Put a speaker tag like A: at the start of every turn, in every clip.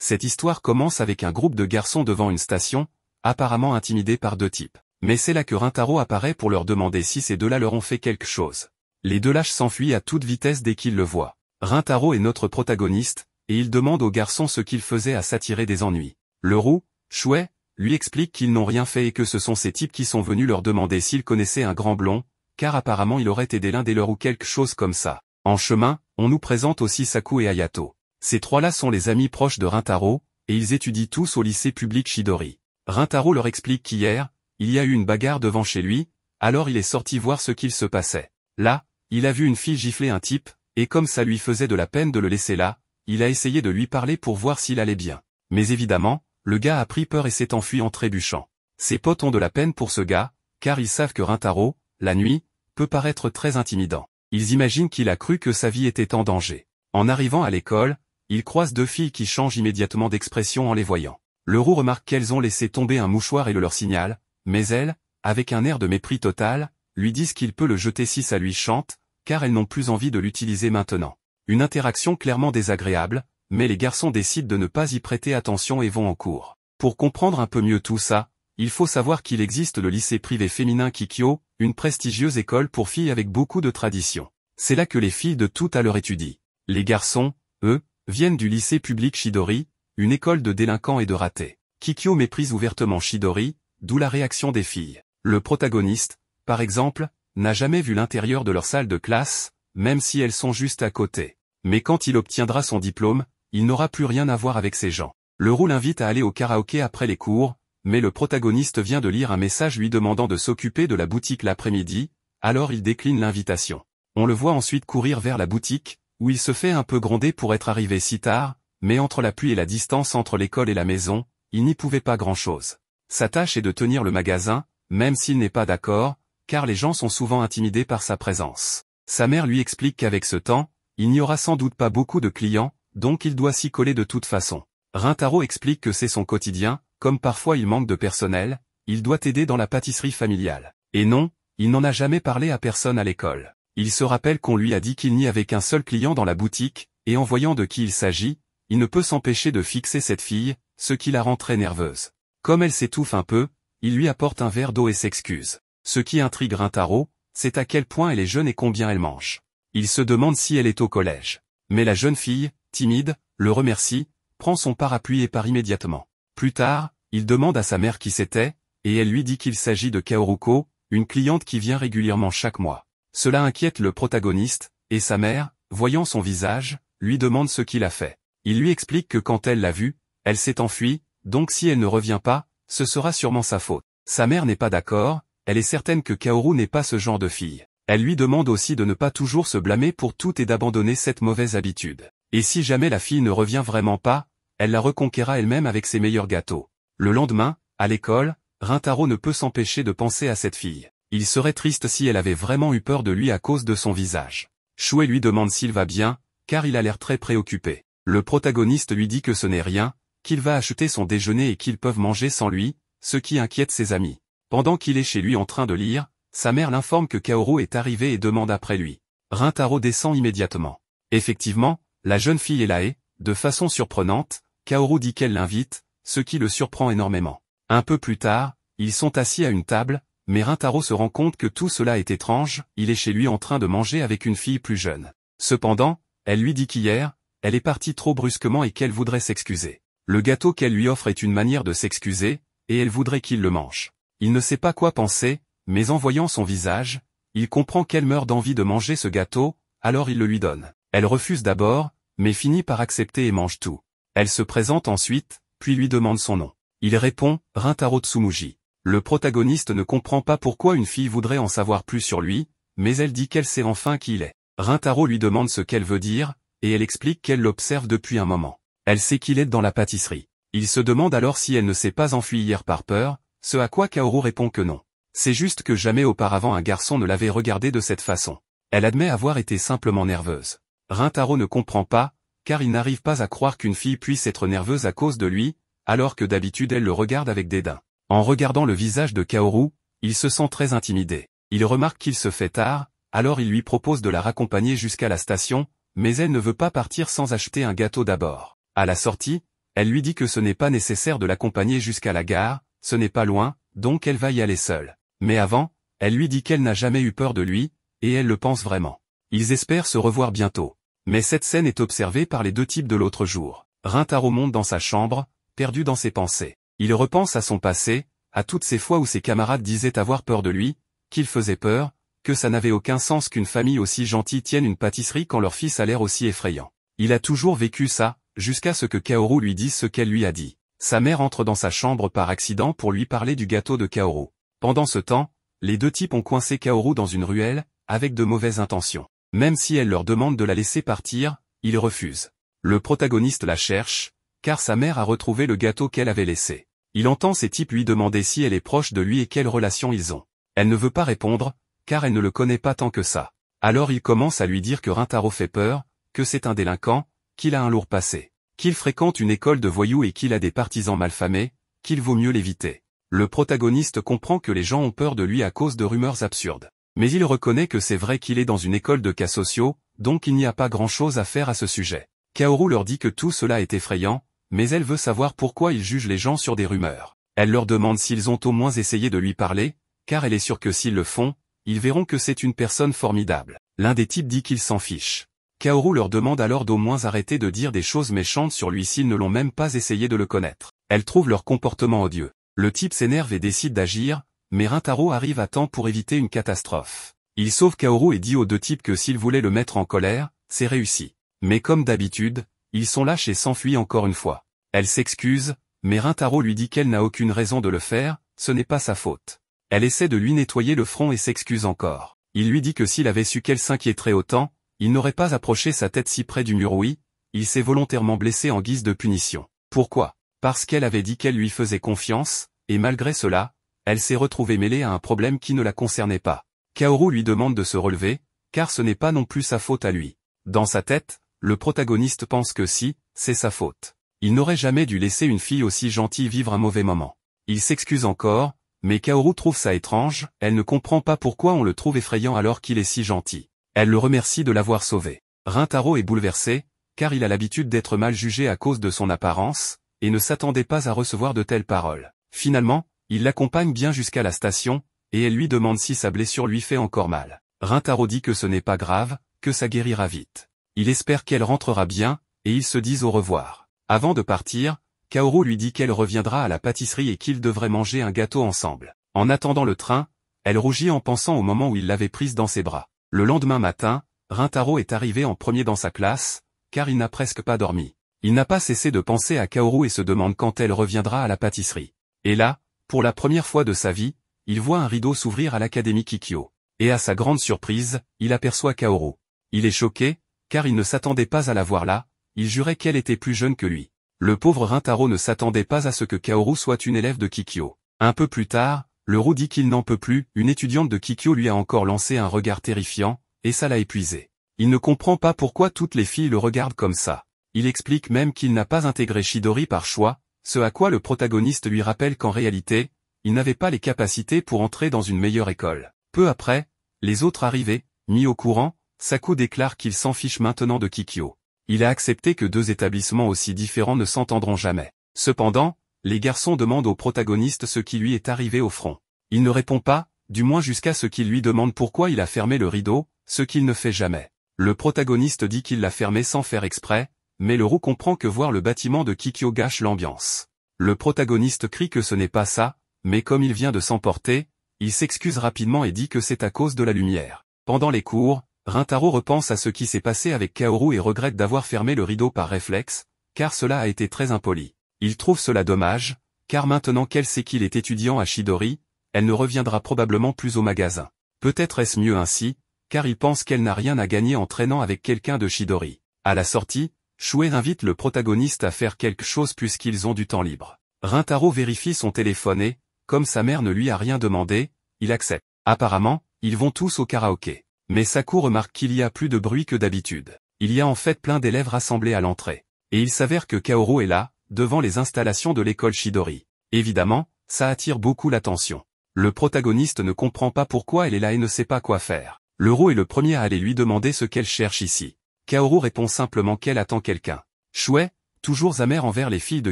A: Cette histoire commence avec un groupe de garçons devant une station, apparemment intimidés par deux types. Mais c'est là que Rintaro apparaît pour leur demander si ces deux-là leur ont fait quelque chose. Les deux lâches s'enfuient à toute vitesse dès qu'ils le voient. Rintaro est notre protagoniste, et il demande aux garçons ce qu'ils faisaient à s'attirer des ennuis. Le roux, Chouet, lui explique qu'ils n'ont rien fait et que ce sont ces types qui sont venus leur demander s'ils connaissaient un grand blond, car apparemment il aurait aidé l'un des leurs ou quelque chose comme ça. En chemin, on nous présente aussi Saku et Hayato. Ces trois-là sont les amis proches de Rintaro, et ils étudient tous au lycée public Chidori. Rintaro leur explique qu'hier, il y a eu une bagarre devant chez lui, alors il est sorti voir ce qu'il se passait. Là, il a vu une fille gifler un type, et comme ça lui faisait de la peine de le laisser là, il a essayé de lui parler pour voir s'il allait bien. Mais évidemment, le gars a pris peur et s'est enfui en trébuchant. Ses potes ont de la peine pour ce gars, car ils savent que Rintaro, la nuit, peut paraître très intimidant. Ils imaginent qu'il a cru que sa vie était en danger. En arrivant à l'école, ils croisent deux filles qui changent immédiatement d'expression en les voyant. Le roux remarque qu'elles ont laissé tomber un mouchoir et le leur signale, mais elles, avec un air de mépris total, lui disent qu'il peut le jeter si ça lui chante, car elles n'ont plus envie de l'utiliser maintenant. Une interaction clairement désagréable, mais les garçons décident de ne pas y prêter attention et vont en cours. Pour comprendre un peu mieux tout ça, il faut savoir qu'il existe le lycée privé féminin Kikyo, une prestigieuse école pour filles avec beaucoup de tradition. C'est là que les filles de tout à l'heure étudient. Les garçons, eux, viennent du lycée public Chidori, une école de délinquants et de ratés. Kikyo méprise ouvertement Chidori, d'où la réaction des filles. Le protagoniste, par exemple, n'a jamais vu l'intérieur de leur salle de classe, même si elles sont juste à côté. Mais quand il obtiendra son diplôme, il n'aura plus rien à voir avec ces gens. Le roux l'invite à aller au karaoké après les cours, mais le protagoniste vient de lire un message lui demandant de s'occuper de la boutique l'après-midi, alors il décline l'invitation. On le voit ensuite courir vers la boutique, où il se fait un peu gronder pour être arrivé si tard, mais entre la pluie et la distance entre l'école et la maison, il n'y pouvait pas grand-chose. Sa tâche est de tenir le magasin, même s'il n'est pas d'accord, car les gens sont souvent intimidés par sa présence. Sa mère lui explique qu'avec ce temps, il n'y aura sans doute pas beaucoup de clients, donc il doit s'y coller de toute façon. Rintaro explique que c'est son quotidien, comme parfois il manque de personnel, il doit aider dans la pâtisserie familiale. Et non, il n'en a jamais parlé à personne à l'école. Il se rappelle qu'on lui a dit qu'il n'y avait qu'un seul client dans la boutique, et en voyant de qui il s'agit, il ne peut s'empêcher de fixer cette fille, ce qui la rend très nerveuse. Comme elle s'étouffe un peu, il lui apporte un verre d'eau et s'excuse. Ce qui intrigue Rintaro, c'est à quel point elle est jeune et combien elle mange. Il se demande si elle est au collège. Mais la jeune fille, timide, le remercie, prend son parapluie et part immédiatement. Plus tard, il demande à sa mère qui c'était, et elle lui dit qu'il s'agit de Kaoruko, une cliente qui vient régulièrement chaque mois. Cela inquiète le protagoniste, et sa mère, voyant son visage, lui demande ce qu'il a fait. Il lui explique que quand elle l'a vu, elle s'est enfuie, donc si elle ne revient pas, ce sera sûrement sa faute. Sa mère n'est pas d'accord, elle est certaine que Kaoru n'est pas ce genre de fille. Elle lui demande aussi de ne pas toujours se blâmer pour tout et d'abandonner cette mauvaise habitude. Et si jamais la fille ne revient vraiment pas, elle la reconquérera elle-même avec ses meilleurs gâteaux. Le lendemain, à l'école, Rintaro ne peut s'empêcher de penser à cette fille. Il serait triste si elle avait vraiment eu peur de lui à cause de son visage. Chouet lui demande s'il va bien, car il a l'air très préoccupé. Le protagoniste lui dit que ce n'est rien, qu'il va acheter son déjeuner et qu'ils peuvent manger sans lui, ce qui inquiète ses amis. Pendant qu'il est chez lui en train de lire, sa mère l'informe que Kaoru est arrivé et demande après lui. Rintaro descend immédiatement. Effectivement, la jeune fille est là et, de façon surprenante, Kaoru dit qu'elle l'invite, ce qui le surprend énormément. Un peu plus tard, ils sont assis à une table, mais Rintaro se rend compte que tout cela est étrange, il est chez lui en train de manger avec une fille plus jeune. Cependant, elle lui dit qu'hier, elle est partie trop brusquement et qu'elle voudrait s'excuser. Le gâteau qu'elle lui offre est une manière de s'excuser, et elle voudrait qu'il le mange. Il ne sait pas quoi penser, mais en voyant son visage, il comprend qu'elle meurt d'envie de manger ce gâteau, alors il le lui donne. Elle refuse d'abord, mais finit par accepter et mange tout. Elle se présente ensuite, puis lui demande son nom. Il répond, Rintaro Tsumuji. Le protagoniste ne comprend pas pourquoi une fille voudrait en savoir plus sur lui, mais elle dit qu'elle sait enfin qui il est. Rintaro lui demande ce qu'elle veut dire, et elle explique qu'elle l'observe depuis un moment. Elle sait qu'il est dans la pâtisserie. Il se demande alors si elle ne s'est pas enfuie hier par peur, ce à quoi Kaoru répond que non. C'est juste que jamais auparavant un garçon ne l'avait regardée de cette façon. Elle admet avoir été simplement nerveuse. Rintaro ne comprend pas, car il n'arrive pas à croire qu'une fille puisse être nerveuse à cause de lui, alors que d'habitude elle le regarde avec dédain. En regardant le visage de Kaoru, il se sent très intimidé. Il remarque qu'il se fait tard, alors il lui propose de la raccompagner jusqu'à la station, mais elle ne veut pas partir sans acheter un gâteau d'abord. À la sortie, Elle lui dit que ce n'est pas nécessaire de l'accompagner jusqu'à la gare, ce n'est pas loin, donc elle va y aller seule. Mais avant, elle lui dit qu'elle n'a jamais eu peur de lui, et elle le pense vraiment. Ils espèrent se revoir bientôt. Mais cette scène est observée par les deux types de l'autre jour. Rintaro monte dans sa chambre, perdu dans ses pensées. Il repense à son passé, à toutes ces fois où ses camarades disaient avoir peur de lui, qu'il faisait peur, que ça n'avait aucun sens qu'une famille aussi gentille tienne une pâtisserie quand leur fils a l'air aussi effrayant. Il a toujours vécu ça, jusqu'à ce que Kaoru lui dise ce qu'elle lui a dit. Sa mère entre dans sa chambre par accident pour lui parler du gâteau de Kaoru. Pendant ce temps, les deux types ont coincé Kaoru dans une ruelle, avec de mauvaises intentions. Même si elle leur demande de la laisser partir, ils refusent. Le protagoniste la cherche, car sa mère a retrouvé le gâteau qu'elle avait laissé. Il entend ces types lui demander si elle est proche de lui et quelle relation ils ont. Elle ne veut pas répondre, car elle ne le connaît pas tant que ça. Alors il commence à lui dire que Rintaro fait peur, que c'est un délinquant, qu'il a un lourd passé, qu'il fréquente une école de voyous et qu'il a des partisans malfamés, qu'il vaut mieux l'éviter. Le protagoniste comprend que les gens ont peur de lui à cause de rumeurs absurdes. Mais il reconnaît que c'est vrai qu'il est dans une école de cas sociaux, donc il n'y a pas grand-chose à faire à ce sujet. Kaoru leur dit que tout cela est effrayant, mais elle veut savoir pourquoi ils jugent les gens sur des rumeurs. Elle leur demande s'ils ont au moins essayé de lui parler, car elle est sûre que s'ils le font, ils verront que c'est une personne formidable. L'un des types dit qu'il s'en fiche. Kaoru leur demande alors d'au moins arrêter de dire des choses méchantes sur lui s'ils ne l'ont même pas essayé de le connaître. Elle trouve leur comportement odieux. Le type s'énerve et décide d'agir, mais Rintaro arrive à temps pour éviter une catastrophe. Il sauve Kaoru et dit aux deux types que s'ils voulaient le mettre en colère, c'est réussi. Mais comme d'habitude, ils sont lâches et s'enfuient encore une fois. Elle s'excuse, mais Rintaro lui dit qu'elle n'a aucune raison de le faire, ce n'est pas sa faute. Elle essaie de lui nettoyer le front et s'excuse encore. Il lui dit que s'il avait su qu'elle s'inquiéterait autant, il n'aurait pas approché sa tête si près du mur. Oui, il s'est volontairement blessé en guise de punition. Pourquoi? Parce qu'elle avait dit qu'elle lui faisait confiance, et malgré cela, elle s'est retrouvée mêlée à un problème qui ne la concernait pas. Kaoru lui demande de se relever, car ce n'est pas non plus sa faute à lui. Dans sa tête, le protagoniste pense que si, c'est sa faute. Il n'aurait jamais dû laisser une fille aussi gentille vivre un mauvais moment. Il s'excuse encore, mais Kaoru trouve ça étrange, elle ne comprend pas pourquoi on le trouve effrayant alors qu'il est si gentil. Elle le remercie de l'avoir sauvé. Rintaro est bouleversé, car il a l'habitude d'être mal jugé à cause de son apparence, et ne s'attendait pas à recevoir de telles paroles. Finalement, il l'accompagne bien jusqu'à la station, et elle lui demande si sa blessure lui fait encore mal. Rintaro dit que ce n'est pas grave, que ça guérira vite. Il espère qu'elle rentrera bien, et ils se disent au revoir. Avant de partir, Kaoru lui dit qu'elle reviendra à la pâtisserie et qu'ils devraient manger un gâteau ensemble. En attendant le train, elle rougit en pensant au moment où il l'avait prise dans ses bras. Le lendemain matin, Rintaro est arrivé en premier dans sa classe, car il n'a presque pas dormi. Il n'a pas cessé de penser à Kaoru et se demande quand elle reviendra à la pâtisserie. Et là, pour la première fois de sa vie, il voit un rideau s'ouvrir à l'académie Kikyo. Et à sa grande surprise, il aperçoit Kaoru. Il est choqué, car il ne s'attendait pas à la voir là, il jurait qu'elle était plus jeune que lui. Le pauvre Rintaro ne s'attendait pas à ce que Kaoru soit une élève de Kikyo. Un peu plus tard, le roux dit qu'il n'en peut plus, une étudiante de Kikyo lui a encore lancé un regard terrifiant, et ça l'a épuisé. Il ne comprend pas pourquoi toutes les filles le regardent comme ça. Il explique même qu'il n'a pas intégré Chidori par choix, ce à quoi le protagoniste lui rappelle qu'en réalité, il n'avait pas les capacités pour entrer dans une meilleure école. Peu après, les autres arrivés, mis au courant, Saku déclare qu'il s'en fiche maintenant de Kikyo. Il a accepté que deux établissements aussi différents ne s'entendront jamais. Cependant, les garçons demandent au protagoniste ce qui lui est arrivé au front. Il ne répond pas, du moins jusqu'à ce qu'il lui demande pourquoi il a fermé le rideau, ce qu'il ne fait jamais. Le protagoniste dit qu'il l'a fermé sans faire exprès, mais le roux comprend que voir le bâtiment de Kikyo gâche l'ambiance. Le protagoniste crie que ce n'est pas ça, mais comme il vient de s'emporter, il s'excuse rapidement et dit que c'est à cause de la lumière. Pendant les cours, Rintaro repense à ce qui s'est passé avec Kaoru et regrette d'avoir fermé le rideau par réflexe, car cela a été très impoli. Il trouve cela dommage, car maintenant qu'elle sait qu'il est étudiant à Chidori, elle ne reviendra probablement plus au magasin. Peut-être est-ce mieux ainsi, car il pense qu'elle n'a rien à gagner en traînant avec quelqu'un de Chidori. À la sortie, Shuei invite le protagoniste à faire quelque chose puisqu'ils ont du temps libre. Rintaro vérifie son téléphone et, comme sa mère ne lui a rien demandé, il accepte. Apparemment, ils vont tous au karaoké. Mais Saku remarque qu'il y a plus de bruit que d'habitude. Il y a en fait plein d'élèves rassemblés à l'entrée. Et il s'avère que Kaoru est là, devant les installations de l'école Chidori. Évidemment, ça attire beaucoup l'attention. Le protagoniste ne comprend pas pourquoi elle est là et ne sait pas quoi faire. Le roux est le premier à aller lui demander ce qu'elle cherche ici. Kaoru répond simplement qu'elle attend quelqu'un. Shuei, toujours amer envers les filles de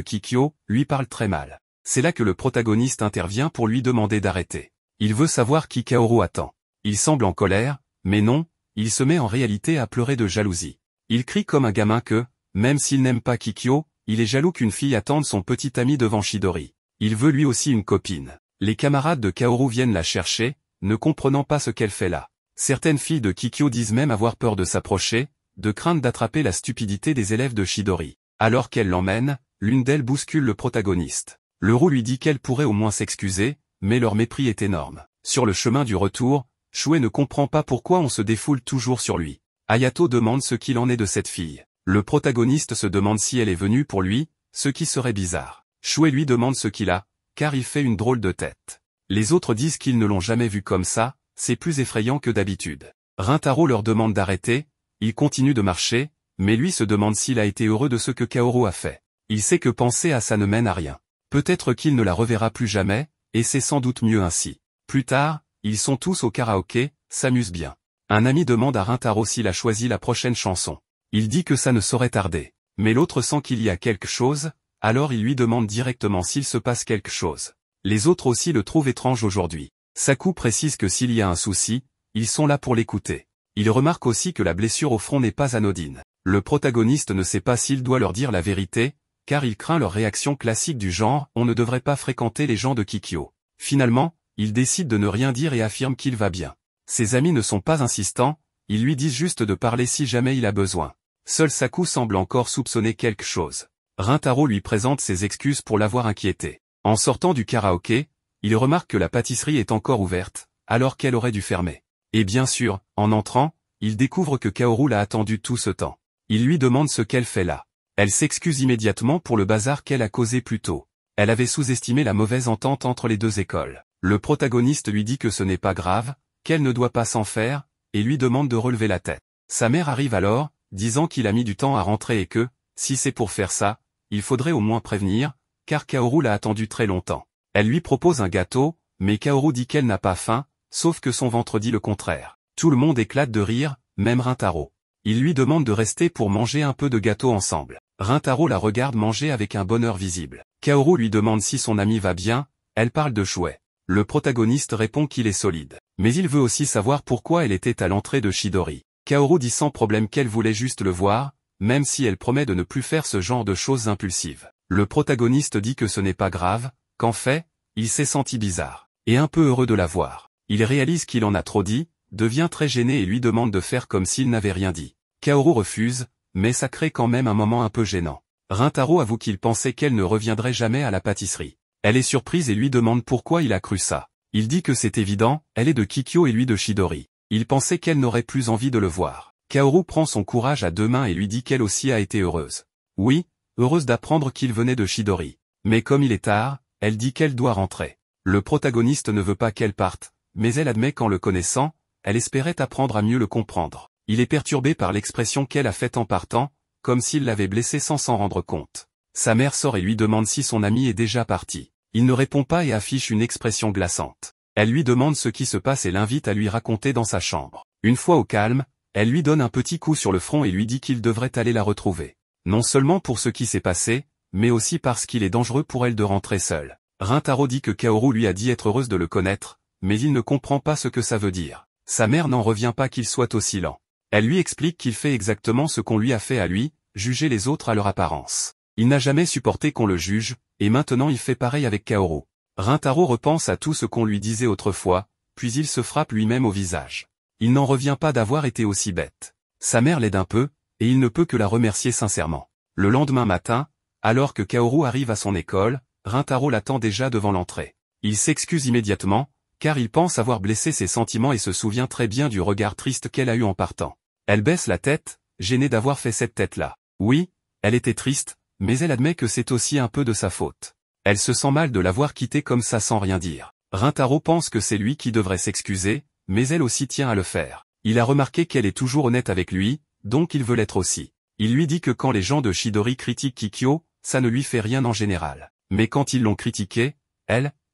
A: Kikyo, lui parle très mal. C'est là que le protagoniste intervient pour lui demander d'arrêter. Il veut savoir qui Kaoru attend. Il semble en colère, mais non, il se met en réalité à pleurer de jalousie. Il crie comme un gamin que, même s'il n'aime pas Kikyo, il est jaloux qu'une fille attende son petit ami devant Chidori. Il veut lui aussi une copine. Les camarades de Kaoru viennent la chercher, ne comprenant pas ce qu'elle fait là. Certaines filles de Kikyo disent même avoir peur de s'approcher, de crainte d'attraper la stupidité des élèves de Chidori. Alors qu'elle l'emmène, l'une d'elles bouscule le protagoniste. Le roux lui dit qu'elle pourrait au moins s'excuser, mais leur mépris est énorme. Sur le chemin du retour, Shuei ne comprend pas pourquoi on se défoule toujours sur lui. Hayato demande ce qu'il en est de cette fille. Le protagoniste se demande si elle est venue pour lui, ce qui serait bizarre. Shuei lui demande ce qu'il a, car il fait une drôle de tête. Les autres disent qu'ils ne l'ont jamais vu comme ça, c'est plus effrayant que d'habitude. Rintaro leur demande d'arrêter, il continue de marcher, mais lui se demande s'il a été heureux de ce que Kaoru a fait. Il sait que penser à ça ne mène à rien. Peut-être qu'il ne la reverra plus jamais, et c'est sans doute mieux ainsi. Plus tard, ils sont tous au karaoké, s'amusent bien. Un ami demande à Rintaro s'il a choisi la prochaine chanson. Il dit que ça ne saurait tarder. Mais l'autre sent qu'il y a quelque chose, alors il lui demande directement s'il se passe quelque chose. Les autres aussi le trouvent étrange aujourd'hui. Saku précise que s'il y a un souci, ils sont là pour l'écouter. Il remarque aussi que la blessure au front n'est pas anodine. Le protagoniste ne sait pas s'il doit leur dire la vérité, car il craint leur réaction classique du genre « on ne devrait pas fréquenter les gens de Kikyo ». Finalement, il décide de ne rien dire et affirme qu'il va bien. Ses amis ne sont pas insistants, ils lui disent juste de parler si jamais il a besoin. Seul Saku semble encore soupçonner quelque chose. Rintaro lui présente ses excuses pour l'avoir inquiété. En sortant du karaoké, il remarque que la pâtisserie est encore ouverte, alors qu'elle aurait dû fermer. Et bien sûr, en entrant, il découvre que Kaoru l'a attendu tout ce temps. Il lui demande ce qu'elle fait là. Elle s'excuse immédiatement pour le bazar qu'elle a causé plus tôt. Elle avait sous-estimé la mauvaise entente entre les deux écoles. Le protagoniste lui dit que ce n'est pas grave, qu'elle ne doit pas s'en faire, et lui demande de relever la tête. Sa mère arrive alors, disant qu'il a mis du temps à rentrer et que, si c'est pour faire ça, il faudrait au moins prévenir, car Kaoru l'a attendu très longtemps. Elle lui propose un gâteau, mais Kaoru dit qu'elle n'a pas faim, sauf que son ventre dit le contraire. Tout le monde éclate de rire, même Rintaro. Il lui demande de rester pour manger un peu de gâteau ensemble. Rintaro la regarde manger avec un bonheur visible. Kaoru lui demande si son ami va bien, elle parle de Shuei. Le protagoniste répond qu'il est solide. Mais il veut aussi savoir pourquoi elle était à l'entrée de Chidori. Kaoru dit sans problème qu'elle voulait juste le voir, même si elle promet de ne plus faire ce genre de choses impulsives. Le protagoniste dit que ce n'est pas grave, qu'en fait, il s'est senti bizarre, et un peu heureux de la voir. Il réalise qu'il en a trop dit, devient très gêné et lui demande de faire comme s'il n'avait rien dit. Kaoru refuse, mais ça crée quand même un moment un peu gênant. Rintaro avoue qu'il pensait qu'elle ne reviendrait jamais à la pâtisserie. Elle est surprise et lui demande pourquoi il a cru ça. Il dit que c'est évident, elle est de Kikyo et lui de Chidori. Il pensait qu'elle n'aurait plus envie de le voir. Kaoru prend son courage à deux mains et lui dit qu'elle aussi a été heureuse. Oui, heureuse d'apprendre qu'il venait de Chidori. Mais comme il est tard, elle dit qu'elle doit rentrer. Le protagoniste ne veut pas qu'elle parte, mais elle admet qu'en le connaissant, elle espérait apprendre à mieux le comprendre. Il est perturbé par l'expression qu'elle a faite en partant, comme s'il l'avait blessé sans s'en rendre compte. Sa mère sort et lui demande si son ami est déjà parti. Il ne répond pas et affiche une expression glaçante. Elle lui demande ce qui se passe et l'invite à lui raconter dans sa chambre. Une fois au calme, elle lui donne un petit coup sur le front et lui dit qu'il devrait aller la retrouver. Non seulement pour ce qui s'est passé, mais aussi parce qu'il est dangereux pour elle de rentrer seule. Rintaro dit que Kaoru lui a dit être heureuse de le connaître, mais il ne comprend pas ce que ça veut dire. Sa mère n'en revient pas qu'il soit aussi lent. Elle lui explique qu'il fait exactement ce qu'on lui a fait à lui, juger les autres à leur apparence. Il n'a jamais supporté qu'on le juge, et maintenant il fait pareil avec Kaoru. Rintaro repense à tout ce qu'on lui disait autrefois, puis il se frappe lui-même au visage. Il n'en revient pas d'avoir été aussi bête. Sa mère l'aide un peu, et il ne peut que la remercier sincèrement. Le lendemain matin, alors que Kaoru arrive à son école, Rintaro l'attend déjà devant l'entrée. Il s'excuse immédiatement, car il pense avoir blessé ses sentiments et se souvient très bien du regard triste qu'elle a eu en partant. Elle baisse la tête, gênée d'avoir fait cette tête-là. Oui, elle était triste, mais elle admet que c'est aussi un peu de sa faute. Elle se sent mal de l'avoir quitté comme ça sans rien dire. Rintaro pense que c'est lui qui devrait s'excuser, mais elle aussi tient à le faire. Il a remarqué qu'elle est toujours honnête avec lui, donc il veut l'être aussi. Il lui dit que quand les gens de Chidori critiquent Kikyo, ça ne lui fait rien en général. Mais quand ils l'ont critiqué,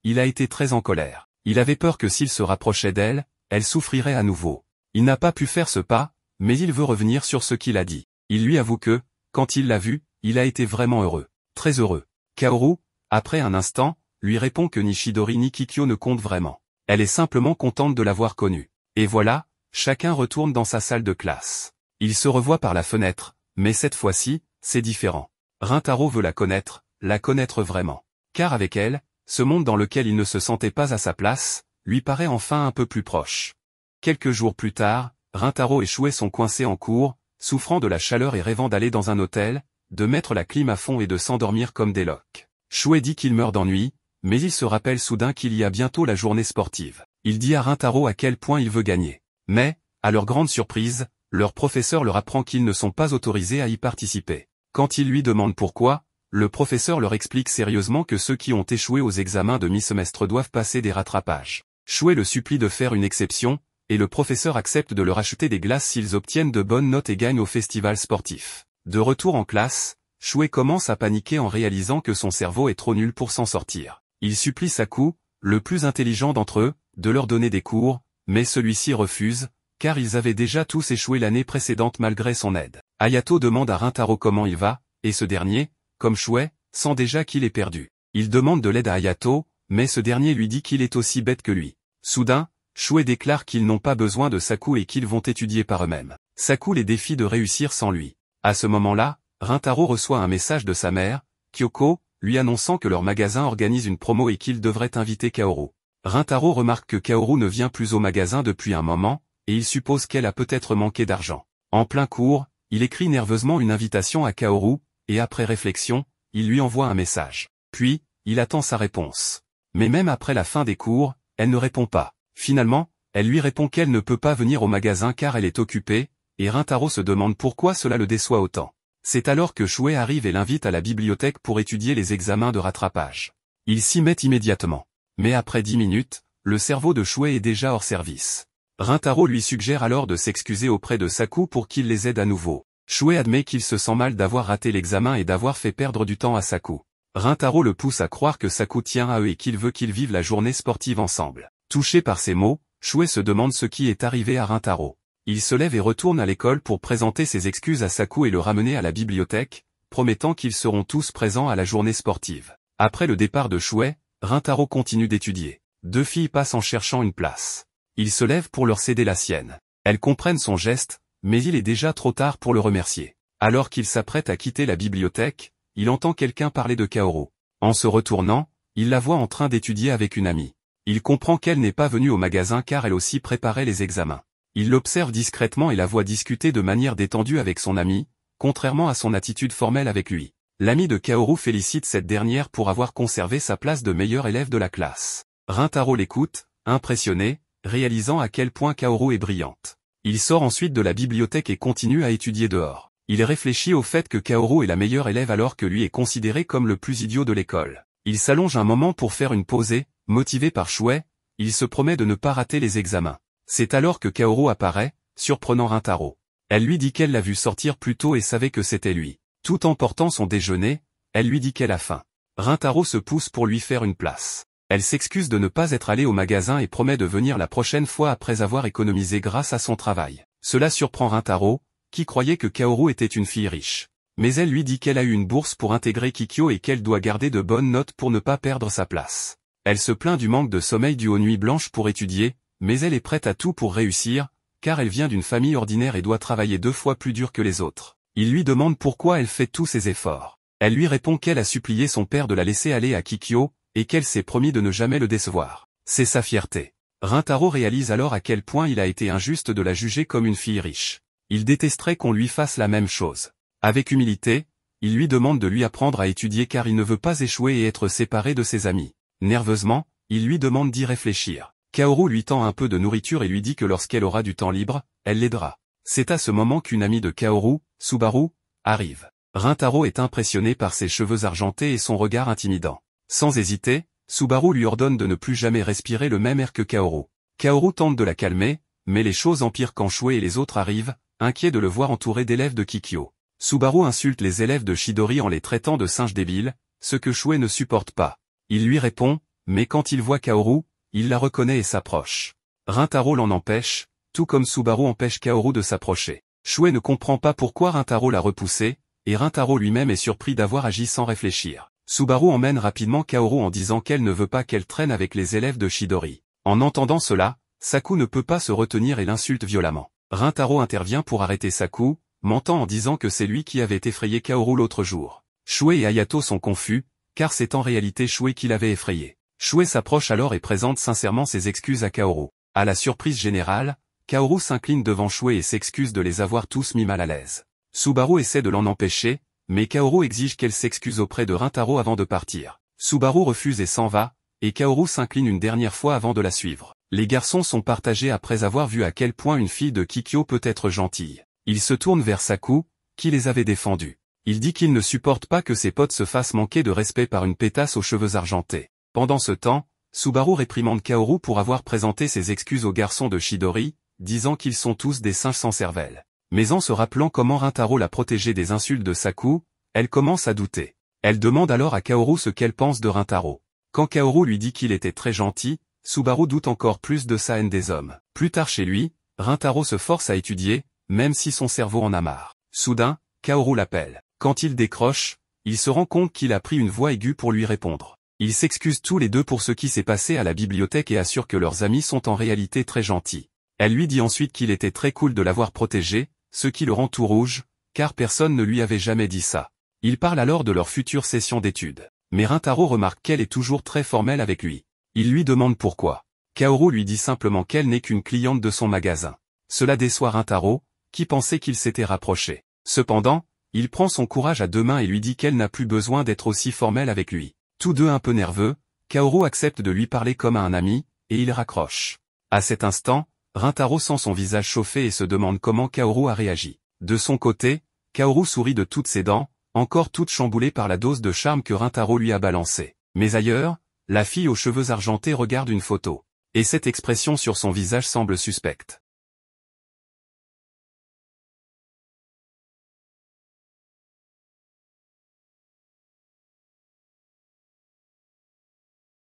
A: il a été très en colère. Il avait peur que s'il se rapprochait d'elle, elle souffrirait à nouveau. Il n'a pas pu faire ce pas, mais il veut revenir sur ce qu'il a dit. Il lui avoue que, quand il l'a vue, il a été vraiment heureux. Très heureux. Kaoru, après un instant, lui répond que ni Chidori ni Kikyo ne comptent vraiment. Elle est simplement contente de l'avoir connu. Et voilà, chacun retourne dans sa salle de classe. Ils se revoient par la fenêtre, mais cette fois-ci, c'est différent. Rintaro veut la connaître vraiment. Car avec elle, ce monde dans lequel il ne se sentait pas à sa place, lui paraît enfin un peu plus proche. Quelques jours plus tard, Rintaro et Chouet sont coincés en cours, souffrant de la chaleur et rêvant d'aller dans un hôtel, de mettre la clim à fond et de s'endormir comme des loques. Chouet dit qu'il meurt d'ennui, mais il se rappelle soudain qu'il y a bientôt la journée sportive. Il dit à Rintaro à quel point il veut gagner. Mais, à leur grande surprise, leur professeur leur apprend qu'ils ne sont pas autorisés à y participer. Quand il lui demande pourquoi, le professeur leur explique sérieusement que ceux qui ont échoué aux examens de mi-semestre doivent passer des rattrapages. Chouet le supplie de faire une exception, et le professeur accepte de leur acheter des glaces s'ils obtiennent de bonnes notes et gagnent au festival sportif. De retour en classe, Chouet commence à paniquer en réalisant que son cerveau est trop nul pour s'en sortir. Il supplie Saku, le plus intelligent d'entre eux, de leur donner des cours, mais celui-ci refuse, car ils avaient déjà tous échoué l'année précédente malgré son aide. Hayato demande à Rintaro comment il va, et ce dernier, comme Chouet, sent déjà qu'il est perdu. Il demande de l'aide à Hayato, mais ce dernier lui dit qu'il est aussi bête que lui. Soudain, Chouet déclare qu'ils n'ont pas besoin de Saku et qu'ils vont étudier par eux-mêmes. Saku les défie de réussir sans lui. À ce moment-là, Rintaro reçoit un message de sa mère, Kyoko, lui annonçant que leur magasin organise une promo et qu'il devrait inviter Kaoru. Rintaro remarque que Kaoru ne vient plus au magasin depuis un moment, et il suppose qu'elle a peut-être manqué d'argent. En plein cours, il écrit nerveusement une invitation à Kaoru, et après réflexion, il lui envoie un message. Puis, il attend sa réponse. Mais même après la fin des cours, elle ne répond pas. Finalement, elle lui répond qu'elle ne peut pas venir au magasin car elle est occupée, et Rintaro se demande pourquoi cela le déçoit autant. C'est alors que Chouet arrive et l'invite à la bibliothèque pour étudier les examens de rattrapage. Il s'y met immédiatement. Mais après 10 minutes, le cerveau de Chouet est déjà hors service. Rintaro lui suggère alors de s'excuser auprès de Saku pour qu'il les aide à nouveau. Chouet admet qu'il se sent mal d'avoir raté l'examen et d'avoir fait perdre du temps à Saku. Rintaro le pousse à croire que Saku tient à eux et qu'il veut qu'ils vivent la journée sportive ensemble. Touché par ces mots, Chouet se demande ce qui est arrivé à Rintaro. Il se lève et retourne à l'école pour présenter ses excuses à Saku et le ramener à la bibliothèque, promettant qu'ils seront tous présents à la journée sportive. Après le départ de Chouet, Rintaro continue d'étudier. Deux filles passent en cherchant une place. Il se lève pour leur céder la sienne. Elles comprennent son geste, mais il est déjà trop tard pour le remercier. Alors qu'il s'apprête à quitter la bibliothèque, il entend quelqu'un parler de Kaoru. En se retournant, il la voit en train d'étudier avec une amie. Il comprend qu'elle n'est pas venue au magasin car elle aussi préparait les examens. Il l'observe discrètement et la voit discuter de manière détendue avec son amie, contrairement à son attitude formelle avec lui. L'ami de Kaoru félicite cette dernière pour avoir conservé sa place de meilleur élève de la classe. Rintaro l'écoute, impressionné, réalisant à quel point Kaoru est brillante. Il sort ensuite de la bibliothèque et continue à étudier dehors. Il réfléchit au fait que Kaoru est la meilleure élève alors que lui est considéré comme le plus idiot de l'école. Il s'allonge un moment pour faire une pause et, motivé par Chouet, il se promet de ne pas rater les examens. C'est alors que Kaoru apparaît, surprenant Rintaro. Elle lui dit qu'elle l'a vu sortir plus tôt et savait que c'était lui. Tout en portant son déjeuner, elle lui dit qu'elle a faim. Rintaro se pousse pour lui faire une place. Elle s'excuse de ne pas être allée au magasin et promet de venir la prochaine fois après avoir économisé grâce à son travail. Cela surprend Rintaro, qui croyait que Kaoru était une fille riche. Mais elle lui dit qu'elle a eu une bourse pour intégrer Kikyo et qu'elle doit garder de bonnes notes pour ne pas perdre sa place. Elle se plaint du manque de sommeil dû aux nuits blanches pour étudier, mais elle est prête à tout pour réussir, car elle vient d'une famille ordinaire et doit travailler 2 fois plus dur que les autres. Il lui demande pourquoi elle fait tous ces efforts. Elle lui répond qu'elle a supplié son père de la laisser aller à Kikyo, et qu'elle s'est promis de ne jamais le décevoir. C'est sa fierté. Rintaro réalise alors à quel point il a été injuste de la juger comme une fille riche. Il détesterait qu'on lui fasse la même chose. Avec humilité, il lui demande de lui apprendre à étudier car il ne veut pas échouer et être séparé de ses amis. Nerveusement, il lui demande d'y réfléchir. Kaoru lui tend un peu de nourriture et lui dit que lorsqu'elle aura du temps libre, elle l'aidera. C'est à ce moment qu'une amie de Kaoru, Subaru, arrive. Rintaro est impressionné par ses cheveux argentés et son regard intimidant. Sans hésiter, Subaru lui ordonne de ne plus jamais respirer le même air que Kaoru. Kaoru tente de la calmer, mais les choses empirent quand Chouet et les autres arrivent, inquiets de le voir entouré d'élèves de Kikyo. Subaru insulte les élèves de Chidori en les traitant de singes débiles, ce que Chouet ne supporte pas. Il lui répond, mais quand il voit Kaoru, il la reconnaît et s'approche. Rintaro l'en empêche, tout comme Subaru empêche Kaoru de s'approcher. Chouet ne comprend pas pourquoi Rintaro l'a repoussé, et Rintaro lui-même est surpris d'avoir agi sans réfléchir. Subaru emmène rapidement Kaoru en disant qu'elle ne veut pas qu'elle traîne avec les élèves de Chidori. En entendant cela, Saku ne peut pas se retenir et l'insulte violemment. Rintaro intervient pour arrêter Saku, mentant en disant que c'est lui qui avait effrayé Kaoru l'autre jour. Shuei et Hayato sont confus, car c'est en réalité Shuei qui l'avait effrayé. Shuei s'approche alors et présente sincèrement ses excuses à Kaoru. À la surprise générale, Kaoru s'incline devant Shuei et s'excuse de les avoir tous mis mal à l'aise. Subaru essaie de l'en empêcher, mais Kaoru exige qu'elle s'excuse auprès de Rintaro avant de partir. Subaru refuse et s'en va, et Kaoru s'incline une dernière fois avant de la suivre. Les garçons sont partagés après avoir vu à quel point une fille de Kikyo peut être gentille. Ils se tournent vers Saku, qui les avait défendus. Il dit qu'il ne supporte pas que ses potes se fassent manquer de respect par une pétasse aux cheveux argentés. Pendant ce temps, Subaru réprimande Kaoru pour avoir présenté ses excuses aux garçons de Chidori, disant qu'ils sont tous des singes sans cervelle. Mais en se rappelant comment Rintaro l'a protégé des insultes de Saku, elle commence à douter. Elle demande alors à Kaoru ce qu'elle pense de Rintaro. Quand Kaoru lui dit qu'il était très gentil, Subaru doute encore plus de sa haine des hommes. Plus tard chez lui, Rintaro se force à étudier, même si son cerveau en a marre. Soudain, Kaoru l'appelle. Quand il décroche, il se rend compte qu'il a pris une voix aiguë pour lui répondre. Ils s'excusent tous les deux pour ce qui s'est passé à la bibliothèque et assurent que leurs amis sont en réalité très gentils. Elle lui dit ensuite qu'il était très cool de l'avoir protégé, ce qui le rend tout rouge, car personne ne lui avait jamais dit ça. Ils parlent alors de leur future session d'études. Mais Rintaro remarque qu'elle est toujours très formelle avec lui. Il lui demande pourquoi. Kaoru lui dit simplement qu'elle n'est qu'une cliente de son magasin. Cela déçoit Rintaro, qui pensait qu'il s'était rapproché. Cependant, il prend son courage à deux mains et lui dit qu'elle n'a plus besoin d'être aussi formelle avec lui. Tous deux un peu nerveux, Kaoru accepte de lui parler comme à un ami, et il raccroche. À cet instant, Rintaro sent son visage chauffer et se demande comment Kaoru a réagi. De son côté, Kaoru sourit de toutes ses dents, encore toute chamboulée par la dose de charme que Rintaro lui a balancée. Mais ailleurs, la fille aux cheveux argentés regarde une photo. Et cette expression sur son visage semble suspecte.